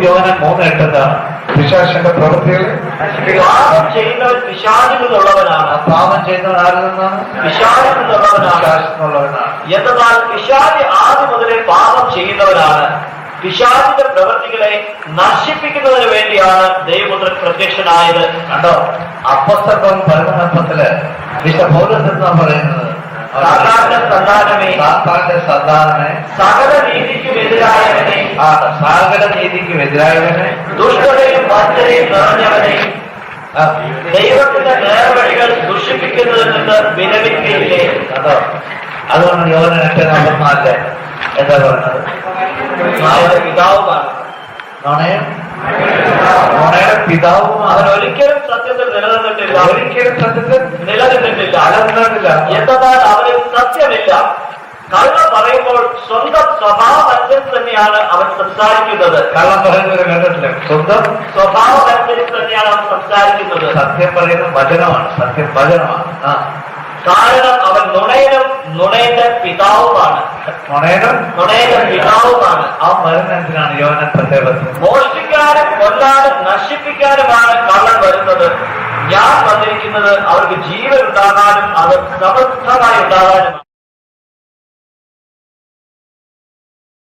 യോഹന്നാൻ 3:8 പിശാചിന്റെ പ്രവൃത്തികൾ പാപം ചെയ്യുന്നവൻ പിശാചിൽ നിന്നുള്ളവനാണ്. പാപം ചെയ്യുന്നവൻ ആരിൽ നിന്നാണ്? പിശാചിൽ നിന്നുള്ളവനാണ്. എന്നാൽ പിശാച് ആദ്യം മുതലേ പാപം ചെയ്യുന്നവനാണ്. പിശാചിന്റെ പ്രവൃത്തികളെ നശിപ്പിക്കുന്നതിന് വേണ്ടിയാണ് ദൈവപുത്രൻ പ്രത്യക്ഷനായത്. കണ്ടോ, അപ്പസ്തലം 11:10 വിശുദ്ധ പൗലോസ് എന്നാണ് പറയുന്നത്, സന്താനമേ സകല നീതിക്കും എതിരായവനെ, സകല നീതിക്കും എതിരായവനെ, ദുഷ്ടതയും വഞ്ചനയും നിറഞ്ഞവനെ, ദൈവത്തിന്റെ നേർവഴികൾ ദുഷിപ്പിക്കുന്നതിൽ നിന്ന് വിരമിക്കുകയില്ലേ. അതോ അതുകൊണ്ട് യോഹന്നാൻ 8:44 എന്താ പറഞ്ഞത്? പിതാവുമാണ്, നോണയുടെ പിതാവും. അവൻ ഒരിക്കലും സത്യത്തിൽ നിലനിന്നിട്ടില്ല, ഒരിക്കലും സത്യത്തിൽ നിലനിന്നിട്ടില്ല. എന്തെന്നാൽ അവന് സത്യമില്ല. കള്ളം പറയുമ്പോൾ സ്വന്തം സ്വഭാവം അനുസരിച്ച് തന്നെയാണ് അവൻ സംസാരിക്കുന്നത്. കള്ളം പറയുന്നവരെ കണ്ടിട്ടില്ല, സ്വന്തം സ്വഭാവം അനുസരിച്ച് തന്നെയാണ് അവൻ സംസാരിക്കുന്നത്. സത്യം പറയുന്ന വചനമാണ്, സത്യം വചനമാണ്. കാരണം അവൻ നുണയനും നുണയന്റെ പിതാവുമാണ്. നുണയന്റെ പിതാവുമാണ്. ആ മരുന്നെന്തിനാണ് യോഹന്നാൻ പ്രത്യേകത? മോഷ്ടിക്കാനും കൊല്ലാനും നശിപ്പിക്കാനുമാണ് കള്ളൻ വരുന്നത്. ഞാൻ വന്നിരിക്കുന്നത് അവർക്ക് ജീവൻ ഉണ്ടാകാനും അത് സമൃദ്ധമായി ഉണ്ടാകാനും.